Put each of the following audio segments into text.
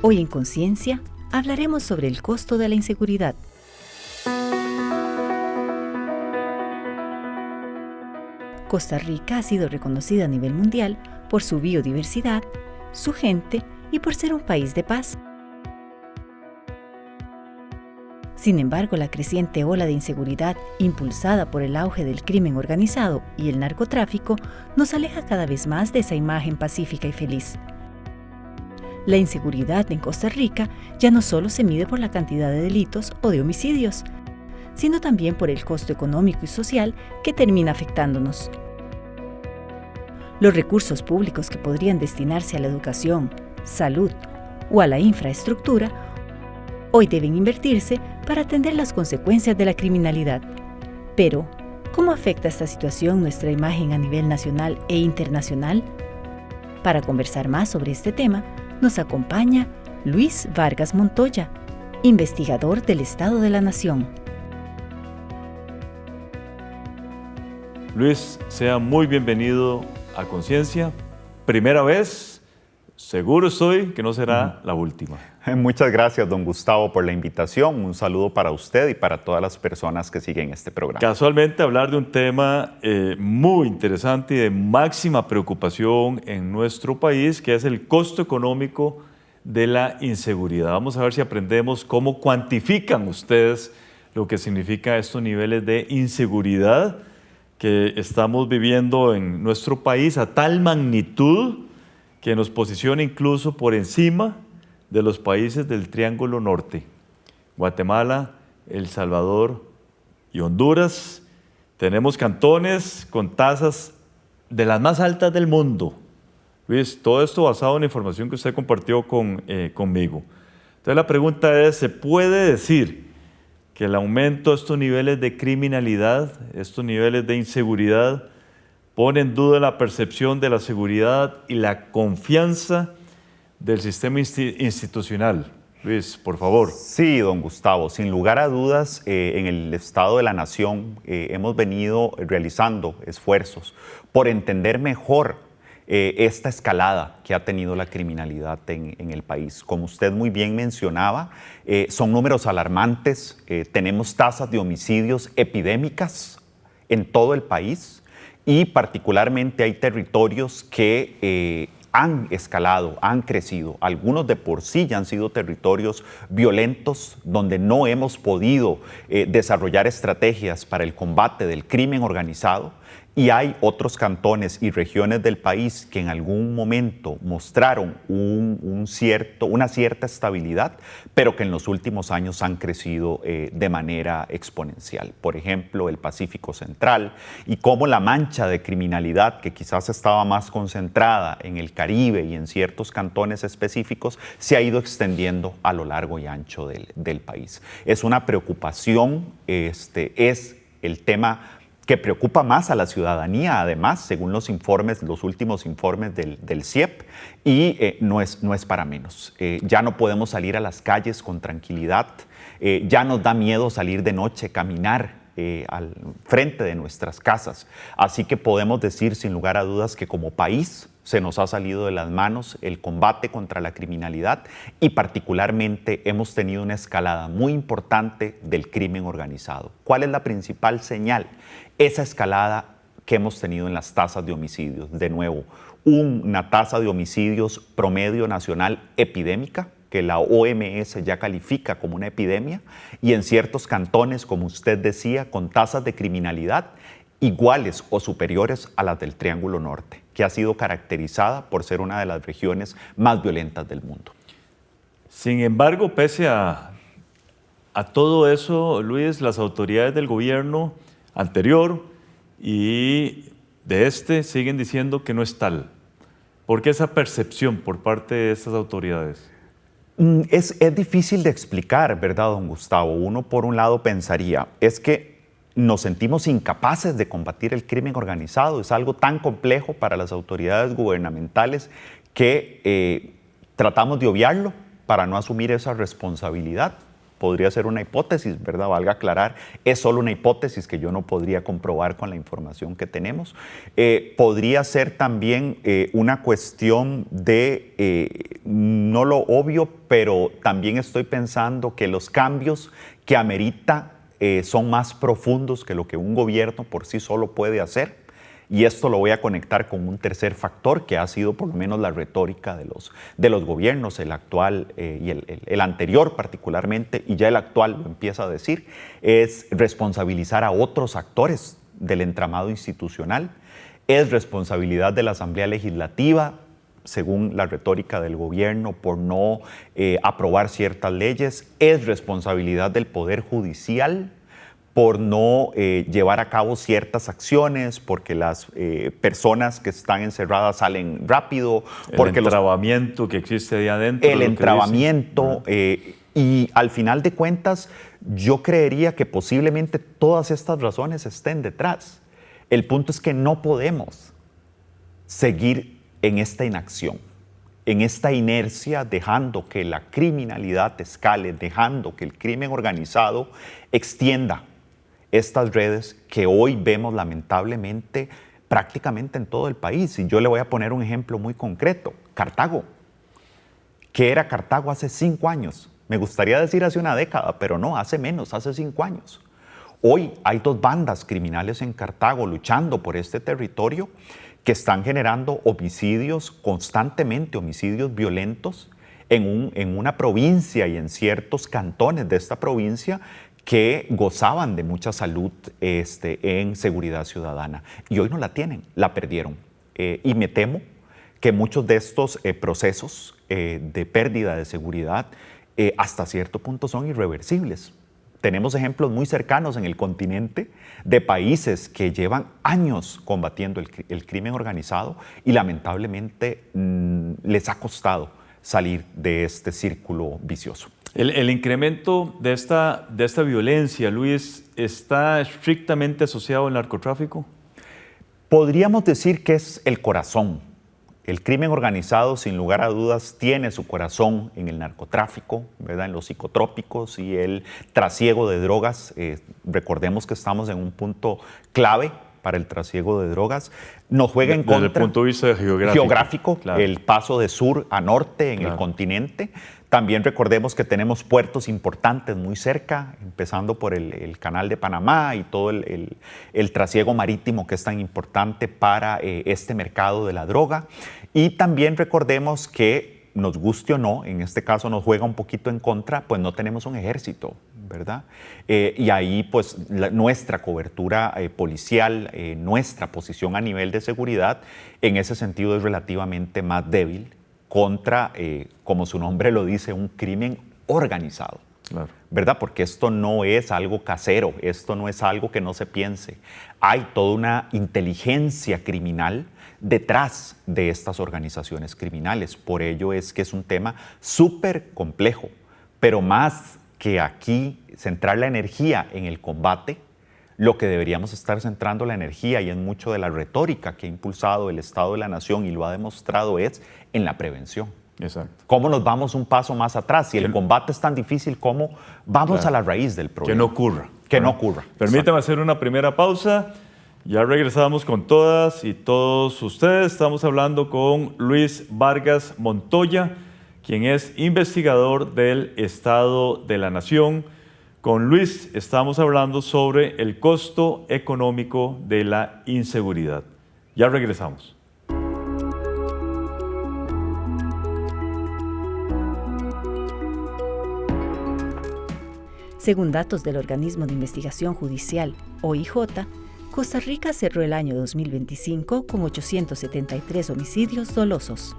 Hoy en Conciencia hablaremos sobre el costo de la inseguridad. Costa Rica ha sido reconocida a nivel mundial por su biodiversidad, su gente y por ser un país de paz. Sin embargo, la creciente ola de inseguridad impulsada por el auge del crimen organizado y el narcotráfico nos aleja cada vez más de esa imagen pacífica y feliz. La inseguridad en Costa Rica ya no solo se mide por la cantidad de delitos o de homicidios, sino también por el costo económico y social que termina afectándonos. Los recursos públicos que podrían destinarse a la educación, salud o a la infraestructura, hoy deben invertirse para atender las consecuencias de la criminalidad. Pero, ¿cómo afecta esta situación nuestra imagen a nivel nacional e internacional? Para conversar más sobre este tema, nos acompaña Luis Vargas Montoya, investigador del Estado de la Nación. Luis, sea muy bienvenido a Conciencia. Primera vez, seguro estoy que no será la última. Muchas gracias, don Gustavo, por la invitación. Un saludo para usted y para todas las personas que siguen este programa. Casualmente hablar de un tema muy interesante y de máxima preocupación en nuestro país, que es el costo económico de la inseguridad. Vamos a ver si aprendemos cómo cuantifican ustedes lo que significa estos niveles de inseguridad que estamos viviendo en nuestro país a tal magnitud que nos posiciona incluso por encima de los países del Triángulo Norte, Guatemala, El Salvador y Honduras. Tenemos cantones con tasas de las más altas del mundo. Luis, todo esto basado en la información que usted compartió conmigo. Entonces la pregunta es, ¿se puede decir que el aumento de estos niveles de criminalidad, estos niveles de inseguridad, pone en duda la percepción de la seguridad y la confianza del sistema institucional? Luis, por favor. Sí, don Gustavo, sin lugar a dudas, en el Estado de la Nación hemos venido realizando esfuerzos por entender mejor esta escalada que ha tenido la criminalidad en el país. Como usted muy bien mencionaba, son números alarmantes. Tenemos tasas de homicidios epidémicas en todo el país y particularmente hay territorios que han escalado, han crecido. Algunos de por sí ya han sido territorios violentos donde no hemos podido desarrollar estrategias para el combate del crimen organizado. Y hay otros cantones y regiones del país que en algún momento mostraron una cierta estabilidad, pero que en los últimos años han crecido de manera exponencial. Por ejemplo, el Pacífico Central y cómo la mancha de criminalidad, que quizás estaba más concentrada en el Caribe y en ciertos cantones específicos, se ha ido extendiendo a lo largo y ancho del país. Es una preocupación, es el tema que preocupa más a la ciudadanía, además, según los últimos informes del CIEP, y no es para menos. Ya no podemos salir a las calles con tranquilidad, ya nos da miedo salir de noche, caminar al frente de nuestras casas. Así que podemos decir sin lugar a dudas que como país se nos ha salido de las manos el combate contra la criminalidad y particularmente hemos tenido una escalada muy importante del crimen organizado. ¿Cuál es la principal señal? Esa escalada que hemos tenido en las tasas de homicidios. De nuevo, una tasa de homicidios promedio nacional epidémica, que la OMS ya califica como una epidemia, y en ciertos cantones, como usted decía, con tasas de criminalidad iguales o superiores a las del Triángulo Norte, que ha sido caracterizada por ser una de las regiones más violentas del mundo. Sin embargo, pese a todo eso, Luis, las autoridades del gobierno anterior y de siguen diciendo que no es tal. ¿Por qué esa percepción por parte de estas autoridades? Es difícil de explicar, ¿verdad, don Gustavo? Uno, por un lado, pensaría, es que nos sentimos incapaces de combatir el crimen organizado. Es algo tan complejo para las autoridades gubernamentales que tratamos de obviarlo para no asumir esa responsabilidad. podría ser una hipótesis, ¿verdad? Valga aclarar, es solo una hipótesis que yo no podría comprobar con la información que tenemos. Podría ser también una cuestión de, no lo obvio, pero también estoy pensando que los cambios que amerita son más profundos que lo que un gobierno por sí solo puede hacer. Y esto lo voy a conectar con un tercer factor que ha sido por lo menos la retórica de los gobiernos, el actual y el anterior particularmente, y ya el actual lo empieza a decir, es responsabilizar a otros actores del entramado institucional, es responsabilidad de la Asamblea Legislativa, según la retórica del gobierno, por no aprobar ciertas leyes, es responsabilidad del Poder Judicial, por no llevar a cabo ciertas acciones, porque las personas que están encerradas salen rápido. Porque el entrabamiento que existe ahí adentro. El entrabamiento. Y al final de cuentas, yo creería que posiblemente todas estas razones estén detrás. El punto es que no podemos seguir en esta inacción, en esta inercia, dejando que la criminalidad escale, dejando que el crimen organizado extienda estas redes que hoy vemos lamentablemente prácticamente en todo el país. Y yo le voy a poner un ejemplo muy concreto. Cartago. ¿Qué era Cartago hace 5 años? Me gustaría decir hace una década, pero no, hace menos, hace 5 años. Hoy hay 2 bandas criminales en Cartago luchando por este territorio que están generando homicidios constantemente, homicidios violentos en una provincia y en ciertos cantones de esta provincia que gozaban de mucha salud en seguridad ciudadana. Y hoy no la tienen, la perdieron. Y me temo que muchos de estos procesos de pérdida de seguridad hasta cierto punto son irreversibles. Tenemos ejemplos muy cercanos en el continente de países que llevan años combatiendo el crimen organizado y lamentablemente les ha costado salir de este círculo vicioso. El incremento de esta violencia, Luis, ¿está estrictamente asociado al narcotráfico? Podríamos decir que es el corazón. El crimen organizado, sin lugar a dudas, tiene su corazón en el narcotráfico, ¿verdad? En los psicotrópicos y el trasiego de drogas. Recordemos que estamos en un punto clave para el trasiego de drogas. Nos juega en contra. Desde el punto de vista geográfico, claro. El paso de sur a norte en el continente. También recordemos que tenemos puertos importantes muy cerca, empezando por el Canal de Panamá y todo el trasiego marítimo que es tan importante para este mercado de la droga. Y también recordemos que, nos guste o no, en este caso nos juega un poquito en contra, pues no tenemos un ejército, ¿verdad? Y ahí pues nuestra cobertura policial, nuestra posición a nivel de seguridad, en ese sentido es relativamente más débil contra, como su nombre lo dice, un crimen organizado. Claro. ¿Verdad? Porque esto no es algo casero, esto no es algo que no se piense. Hay toda una inteligencia criminal detrás de estas organizaciones criminales. Por ello es que es un tema súper complejo, pero más que aquí centrar la energía en el combate, lo que deberíamos estar centrando la energía, y en mucho de la retórica que ha impulsado el Estado de la Nación y lo ha demostrado, es en la prevención. Exacto. ¿Cómo nos vamos un paso más atrás? Si el combate es tan difícil, ¿cómo vamos a la raíz del problema? Que no ocurra. Que no ocurra. Permítame hacer una primera pausa. Ya regresamos con todas y todos ustedes. Estamos hablando con Luis Vargas Montoya, quien es investigador del Estado de la Nación. Con Luis estamos hablando sobre el costo económico de la inseguridad. Ya regresamos. Según datos del Organismo de Investigación Judicial, OIJ, Costa Rica cerró el año 2025 con 873 homicidios dolosos.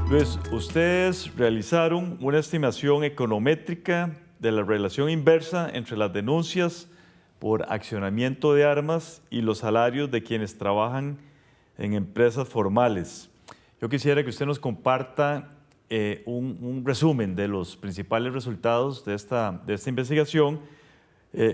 Pues ustedes realizaron una estimación econométrica de la relación inversa entre las denuncias por accionamiento de armas y los salarios de quienes trabajan en empresas formales. Yo quisiera que usted nos comparta un resumen de los principales resultados de esta investigación,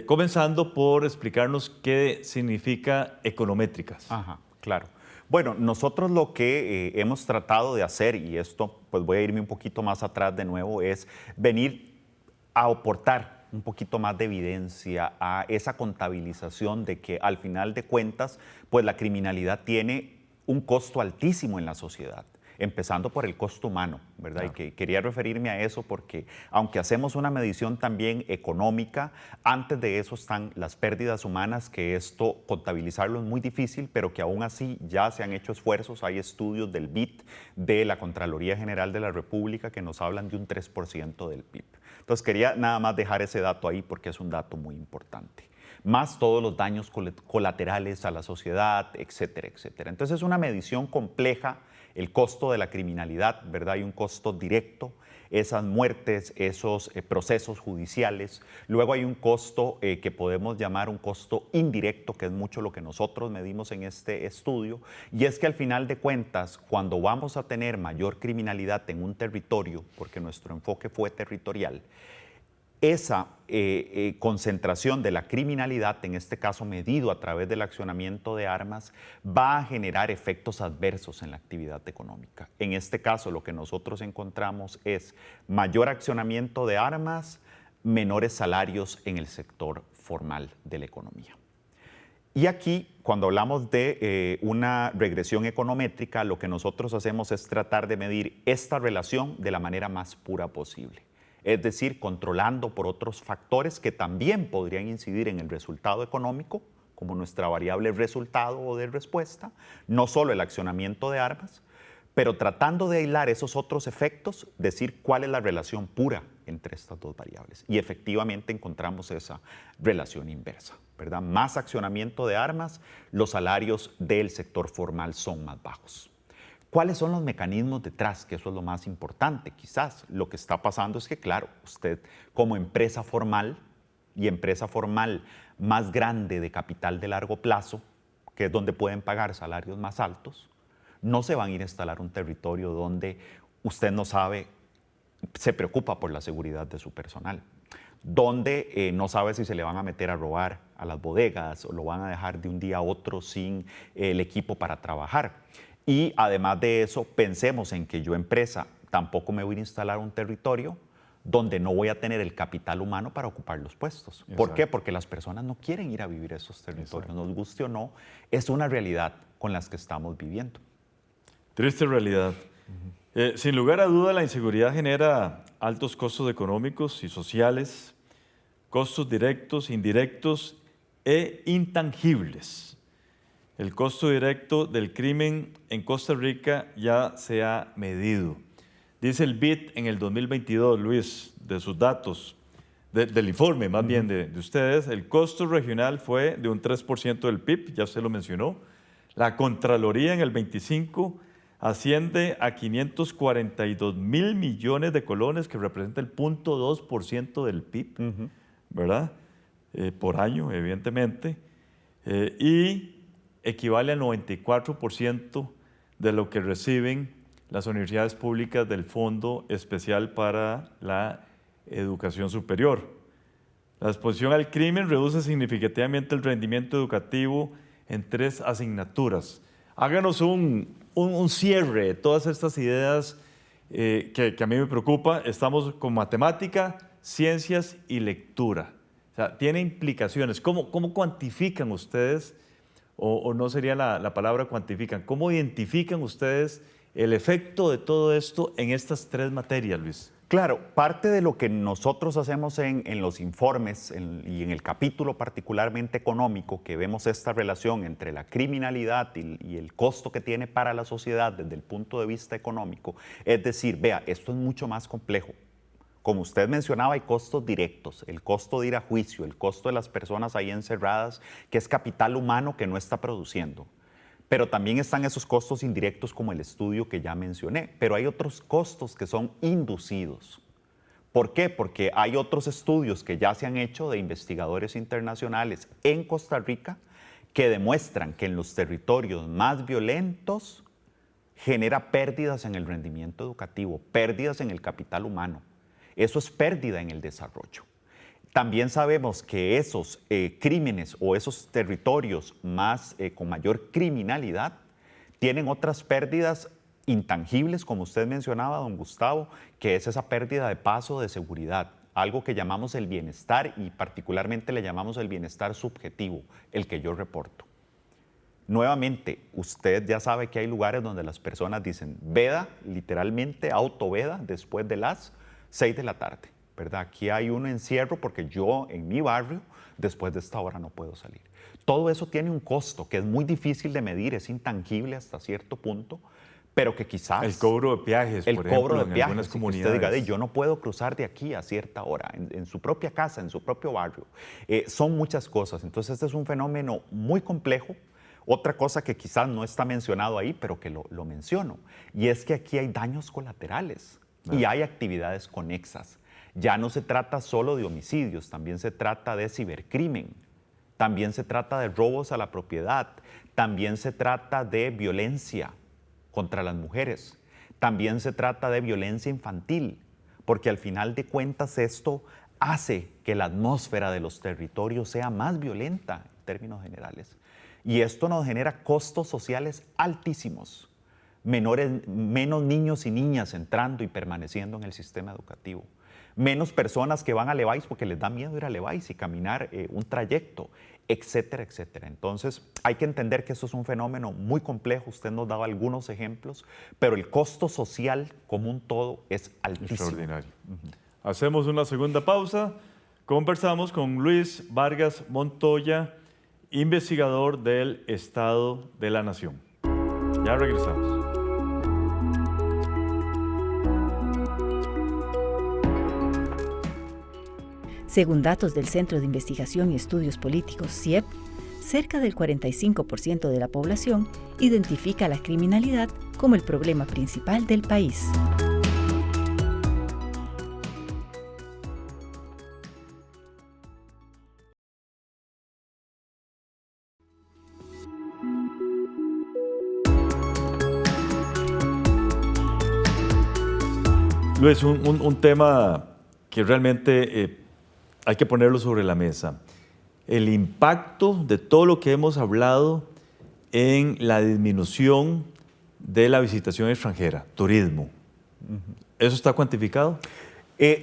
comenzando por explicarnos qué significa econométricas. Ajá, claro. Bueno, nosotros lo que hemos tratado de hacer, y esto pues voy a irme un poquito más atrás de nuevo, es venir a aportar un poquito más de evidencia a esa contabilización de que al final de cuentas, pues la criminalidad tiene un costo altísimo en la sociedad, empezando por el costo humano, ¿verdad? Claro. Y que quería referirme a eso porque aunque hacemos una medición también económica, antes de eso están las pérdidas humanas, que esto contabilizarlo es muy difícil, pero que aún así ya se han hecho esfuerzos. Hay estudios del BIT, de la Contraloría General de la República, que nos hablan de un 3% del PIB. Entonces quería nada más dejar ese dato ahí porque es un dato muy importante. Más todos los daños colaterales a la sociedad, etcétera, etcétera. Entonces es una medición compleja, el costo de la criminalidad, ¿verdad? Hay un costo directo, esas muertes, esos procesos judiciales. Luego hay un costo que podemos llamar un costo indirecto, que es mucho lo que nosotros medimos en este estudio, y es que al final de cuentas, cuando vamos a tener mayor criminalidad en un territorio, porque nuestro enfoque fue territorial, esa concentración de la criminalidad, en este caso medido a través del accionamiento de armas, va a generar efectos adversos en la actividad económica. En este caso, lo que nosotros encontramos es mayor accionamiento de armas, menores salarios en el sector formal de la economía. Y aquí, cuando hablamos de una regresión econométrica, lo que nosotros hacemos es tratar de medir esta relación de la manera más pura posible. Es decir, controlando por otros factores que también podrían incidir en el resultado económico, como nuestra variable resultado o de respuesta, no solo el accionamiento de armas, pero tratando de aislar esos otros efectos, decir cuál es la relación pura entre estas dos variables. Y efectivamente encontramos esa relación inversa, ¿verdad? Más accionamiento de armas, los salarios del sector formal son más bajos. ¿Cuáles son los mecanismos detrás? Que eso es lo más importante, quizás. Lo que está pasando es que, claro, usted como empresa formal y empresa formal más grande de capital de largo plazo, que es donde pueden pagar salarios más altos, no se van a ir a instalar un territorio donde usted no sabe, se preocupa por la seguridad de su personal, donde no sabe si se le van a meter a robar a las bodegas o lo van a dejar de un día a otro sin el equipo para trabajar. Y además de eso, pensemos en que yo, empresa, tampoco me voy a instalar un territorio donde no voy a tener el capital humano para ocupar los puestos. Exacto. ¿Por qué? Porque las personas no quieren ir a vivir a esos territorios. Exacto. Nos guste o no, es una realidad con la que estamos viviendo. Triste realidad. Sin lugar a duda, la inseguridad genera altos costos económicos y sociales, costos directos, indirectos e intangibles. El costo directo del crimen en Costa Rica ya se ha medido. Dice el BIT en el 2022, Luis, de sus datos, del informe más bien de ustedes, el costo regional fue de un 3% del PIB, ya usted lo mencionó. La Contraloría en el 25 asciende a 542 mil millones de colones, que representa el 0.2% del PIB, ¿verdad? Por año, evidentemente. Y equivale al 94% de lo que reciben las universidades públicas del Fondo Especial para la Educación Superior. La exposición al crimen reduce significativamente el rendimiento educativo en 3 asignaturas. Háganos un cierre de todas estas ideas que a mí me preocupa. Estamos con matemática, ciencias y lectura. O sea, tiene implicaciones. ¿Cómo cuantifican ustedes? O no sería la palabra cuantifican. ¿Cómo identifican ustedes el efecto de todo esto en estas 3 materias, Luis? Claro, parte de lo que nosotros hacemos en los informes y en el capítulo particularmente económico, que vemos esta relación entre la criminalidad y el costo que tiene para la sociedad desde el punto de vista económico, es decir, vea, esto es mucho más complejo. Como usted mencionaba, hay costos directos, el costo de ir a juicio, el costo de las personas ahí encerradas, que es capital humano que no está produciendo. Pero también están esos costos indirectos como el estudio que ya mencioné. Pero hay otros costos que son inducidos. ¿Por qué? Porque hay otros estudios que ya se han hecho de investigadores internacionales en Costa Rica que demuestran que en los territorios más violentos genera pérdidas en el rendimiento educativo, pérdidas en el capital humano. Eso es pérdida en el desarrollo. También sabemos que esos crímenes o esos territorios con mayor criminalidad tienen otras pérdidas intangibles, como usted mencionaba, don Gustavo, que es esa pérdida de paso de seguridad, algo que llamamos el bienestar y particularmente le llamamos el bienestar subjetivo, el que yo reporto. Nuevamente, usted ya sabe que hay lugares donde las personas dicen veda, literalmente autoveda, después de las 6 de la tarde, ¿verdad? Aquí hay un encierro porque yo en mi barrio, después de esta hora no puedo salir. Todo eso tiene un costo que es muy difícil de medir, es intangible hasta cierto punto, pero que quizás... El cobro de peajes, por ejemplo, en algunas comunidades. Usted diga, yo no puedo cruzar de aquí a cierta hora, en su propia casa, en su propio barrio. Son muchas cosas, entonces este es un fenómeno muy complejo. Otra cosa que quizás no está mencionado ahí, pero que lo menciono, y es que aquí hay daños colaterales y hay actividades conexas. Ya no se trata solo de homicidios, también se trata de cibercrimen, también se trata de robos a la propiedad, también se trata de violencia contra las mujeres, también se trata de violencia infantil, porque al final de cuentas esto hace que la atmósfera de los territorios sea más violenta en términos generales. Y esto nos genera costos sociales altísimos, menos niños y niñas entrando y permaneciendo en el sistema educativo, menos personas que van a Levi's porque les da miedo ir a Levi's y caminar un trayecto, etcétera, etcétera. Entonces hay que entender que esto es un fenómeno muy complejo, usted nos daba algunos ejemplos, pero el costo social como un todo es altísimo. Extraordinario. Hacemos una segunda pausa, conversamos con Luis Vargas Montoya, investigador del Estado de la Nación. Ya regresamos. Según datos del Centro de Investigación y Estudios Políticos, CIEP, cerca del 45% de la población identifica la criminalidad como el problema principal del país. Luis, un tema que realmente hay que ponerlo sobre la mesa. El impacto de todo lo que hemos hablado en la disminución de la visitación extranjera, turismo. ¿Eso está cuantificado?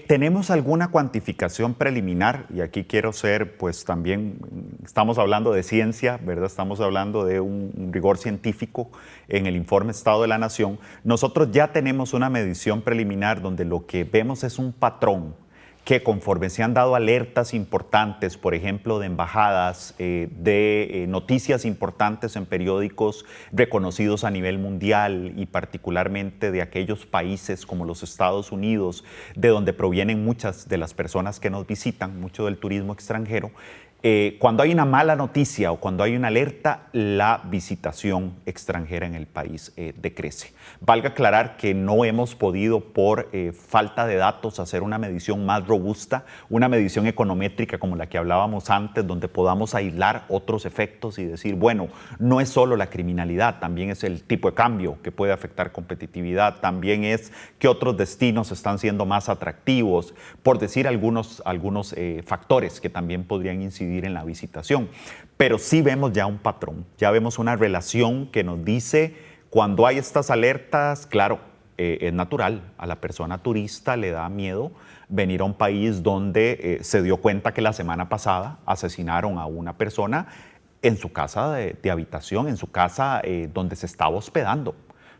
Tenemos alguna cuantificación preliminar y aquí quiero ser, pues también estamos hablando de ciencia, ¿verdad? Estamos hablando de un rigor científico en el informe Estado de la Nación. Nosotros ya tenemos una medición preliminar donde lo que vemos es un patrón que conforme se han dado alertas importantes, por ejemplo, de embajadas, de noticias importantes en periódicos reconocidos a nivel mundial y particularmente de aquellos países como los Estados Unidos, de donde provienen muchas de las personas que nos visitan, mucho del turismo extranjero, cuando hay una mala noticia o cuando hay una alerta, la visitación extranjera en el país decrece. Valga aclarar que no hemos podido, por falta de datos, hacer una medición más robusta, una medición econométrica como la que hablábamos antes, donde podamos aislar otros efectos y decir, bueno, no es solo la criminalidad, también es el tipo de cambio que puede afectar competitividad, también es que otros destinos están siendo más atractivos, por decir algunos factores que también podrían incidir en la visitación. Pero sí vemos ya un patrón, ya vemos una relación que nos dice cuando hay estas alertas, claro, es natural, a la persona turista le da miedo venir a un país donde se dio cuenta que la semana pasada asesinaron a una persona en su casa de habitación, en su casa donde se estaba hospedando,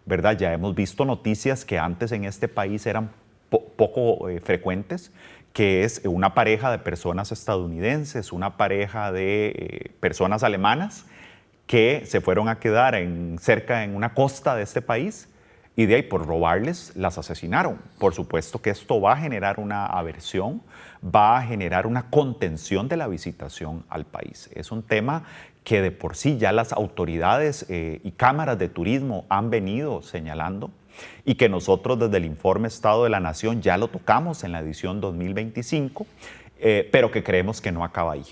¿verdad? Ya hemos visto noticias que antes en este país eran poco frecuentes, que es una pareja de personas estadounidenses, una pareja de personas alemanas que se fueron a quedar cerca en una costa de este país y de ahí por robarles las asesinaron. Por supuesto que esto va a generar una aversión, va a generar una contención de la visitación al país. Es un tema que de por sí ya las autoridades y cámaras de turismo han venido señalando y que nosotros desde el informe Estado de la Nación ya lo tocamos en la edición 2025, pero que creemos que no acaba ahí.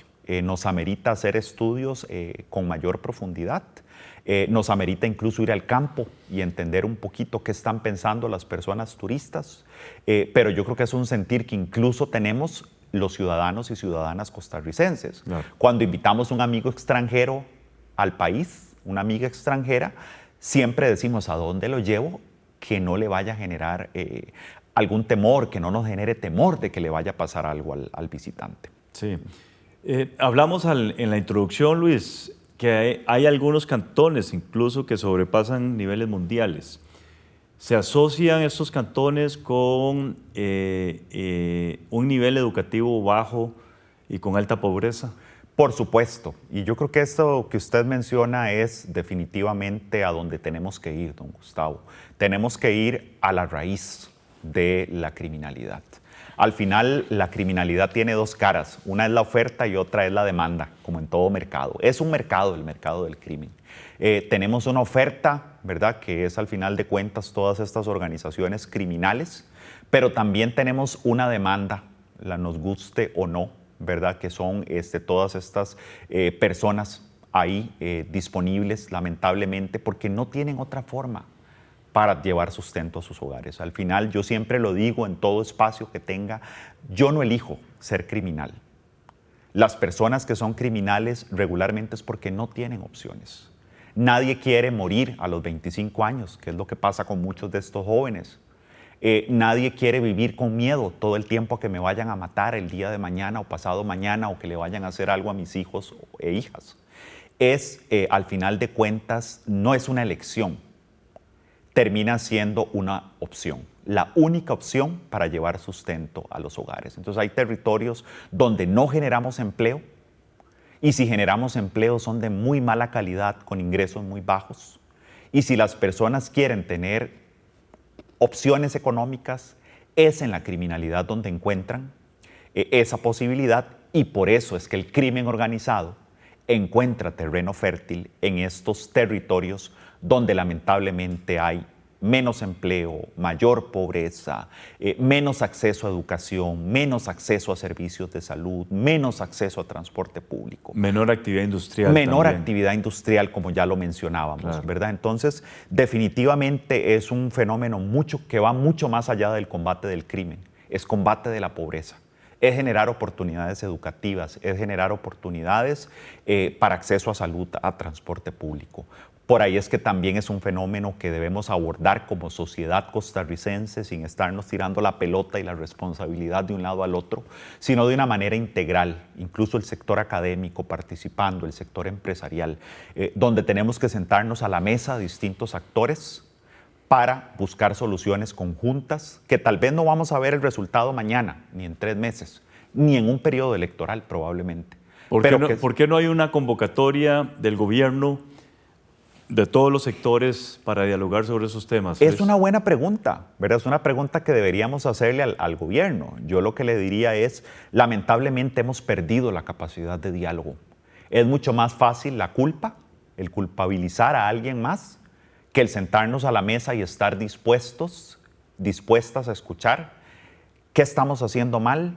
Nos amerita hacer estudios con mayor profundidad Nos amerita incluso ir al campo y entender un poquito qué están pensando las personas turistas, pero yo creo que es un sentir que incluso tenemos los ciudadanos y ciudadanas costarricenses. Claro. Cuando invitamos a un amigo extranjero al país, una amiga extranjera, siempre decimos, ¿a dónde lo llevo? Que no le vaya a generar algún temor, que no nos genere temor de que le vaya a pasar algo al visitante. Sí. Hablamos en la introducción, Luis, que hay algunos cantones incluso que sobrepasan niveles mundiales. ¿Se asocian estos cantones con un nivel educativo bajo y con alta pobreza? Por supuesto, y yo creo que esto que usted menciona es definitivamente a donde tenemos que ir, don Gustavo. Tenemos que ir a la raíz de la criminalidad. Al final, la criminalidad tiene dos caras. Una es la oferta y otra es la demanda, como en todo mercado. Es un mercado, el mercado del crimen. Tenemos una oferta, ¿verdad?, que es al final de cuentas todas estas organizaciones criminales, pero también tenemos una demanda, la nos guste o no, ¿verdad?, que son todas estas personas ahí disponibles, lamentablemente, porque no tienen otra forma para llevar sustento a sus hogares. Al final, yo siempre lo digo en todo espacio que tenga, yo no elijo ser criminal. Las personas que son criminales regularmente es porque no tienen opciones. Nadie quiere morir a los 25 años, que es lo que pasa con muchos de estos jóvenes. Nadie quiere vivir con miedo todo el tiempo a que me vayan a matar el día de mañana o pasado mañana o que le vayan a hacer algo a mis hijos e hijas. Al final de cuentas, no es una elección, termina siendo una opción, la única opción para llevar sustento a los hogares. Entonces hay territorios donde no generamos empleo y si generamos empleo son de muy mala calidad con ingresos muy bajos. Y si las personas quieren tener opciones económicas, es en la criminalidad donde encuentran esa posibilidad y por eso es que el crimen organizado encuentra terreno fértil en estos territorios donde lamentablemente hay menos empleo, mayor pobreza, menos acceso a educación, menos acceso a servicios de salud, menos acceso a transporte público. Menor actividad industrial. Menor también. Actividad industrial, como ya lo mencionábamos, claro. ¿verdad? Entonces, definitivamente es un fenómeno que va mucho más allá del combate del crimen, es combate de la pobreza. Es generar oportunidades educativas, es generar oportunidades para acceso a salud, a transporte público. Por ahí es que también es un fenómeno que debemos abordar como sociedad costarricense sin estarnos tirando la pelota y la responsabilidad de un lado al otro, sino de una manera integral, incluso el sector académico participando, el sector empresarial, donde tenemos que sentarnos a la mesa distintos actores para buscar soluciones conjuntas que tal vez no vamos a ver el resultado mañana, ni en 3 meses, ni en un periodo electoral probablemente. ¿Por qué no hay una convocatoria del gobierno de todos los sectores para dialogar sobre esos temas? Es una buena pregunta, ¿verdad? Es una pregunta que deberíamos hacerle al gobierno. Yo lo que le diría es, lamentablemente hemos perdido la capacidad de diálogo. Es mucho más fácil la culpa, el culpabilizar a alguien más, que el sentarnos a la mesa y estar dispuestas a escuchar qué estamos haciendo mal,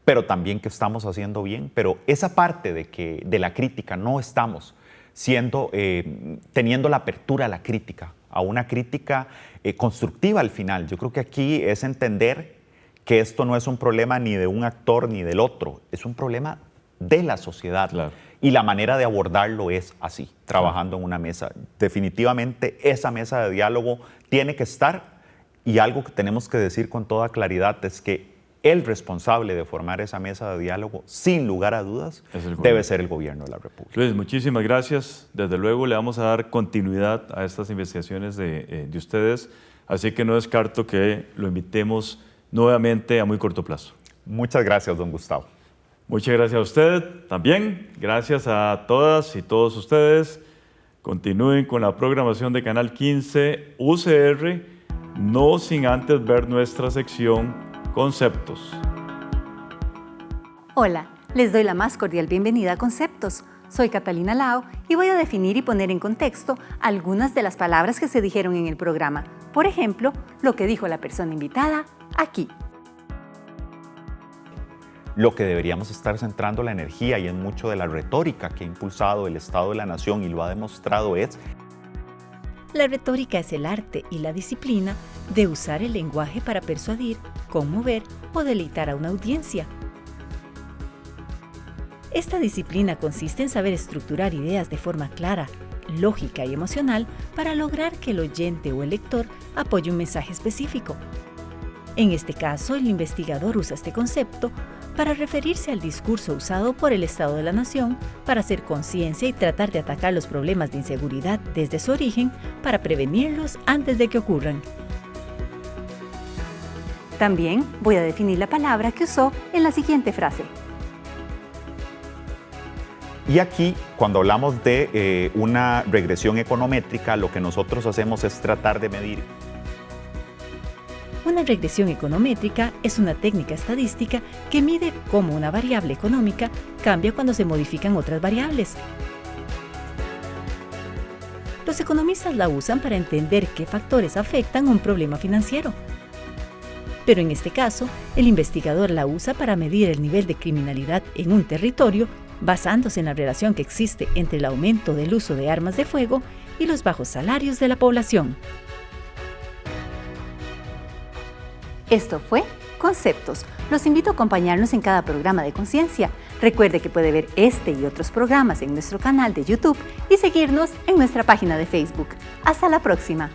pero también qué estamos haciendo bien. Pero esa parte de la crítica no estamos teniendo la apertura a la crítica, a una crítica constructiva al final. Yo creo que aquí es entender que esto no es un problema ni de un actor ni del otro, es un problema de la sociedad. Claro. Y la manera de abordarlo es así, trabajando en una mesa. Definitivamente esa mesa de diálogo tiene que estar y algo que tenemos que decir con toda claridad es que el responsable de formar esa mesa de diálogo, sin lugar a dudas, debe ser el gobierno de la República. Luis, muchísimas gracias. Desde luego le vamos a dar continuidad a estas investigaciones de ustedes, así que no descarto que lo invitemos nuevamente a muy corto plazo. Muchas gracias, don Gustavo. Muchas gracias a usted también. Gracias a todas y todos ustedes. Continúen con la programación de Canal 15 UCR, no sin antes ver nuestra sección Conceptos. Hola, les doy la más cordial bienvenida a Conceptos. Soy Catalina Lao y voy a definir y poner en contexto algunas de las palabras que se dijeron en el programa. Por ejemplo, lo que dijo la persona invitada aquí. lo que deberíamos estar centrando la energía y en mucho de la retórica que ha impulsado el Estado de la Nación y lo ha demostrado es... La retórica es el arte y la disciplina de usar el lenguaje para persuadir, conmover o deleitar a una audiencia. Esta disciplina consiste en saber estructurar ideas de forma clara, lógica y emocional para lograr que el oyente o el lector apoye un mensaje específico. En este caso, el investigador usa este concepto para referirse al discurso usado por el Estado de la Nación para hacer conciencia y tratar de atacar los problemas de inseguridad desde su origen para prevenirlos antes de que ocurran. También voy a definir la palabra que usó en la siguiente frase. Y aquí, cuando hablamos de una regresión econométrica, lo que nosotros hacemos es tratar de medir. Una regresión econométrica es una técnica estadística que mide cómo una variable económica cambia cuando se modifican otras variables. Los economistas la usan para entender qué factores afectan un problema financiero. Pero en este caso, el investigador la usa para medir el nivel de criminalidad en un territorio basándose en la relación que existe entre el aumento del uso de armas de fuego y los bajos salarios de la población. Esto fue Conceptos. Los invito a acompañarnos en cada programa de Conciencia. Recuerde que puede ver este y otros programas en nuestro canal de YouTube y seguirnos en nuestra página de Facebook. Hasta la próxima.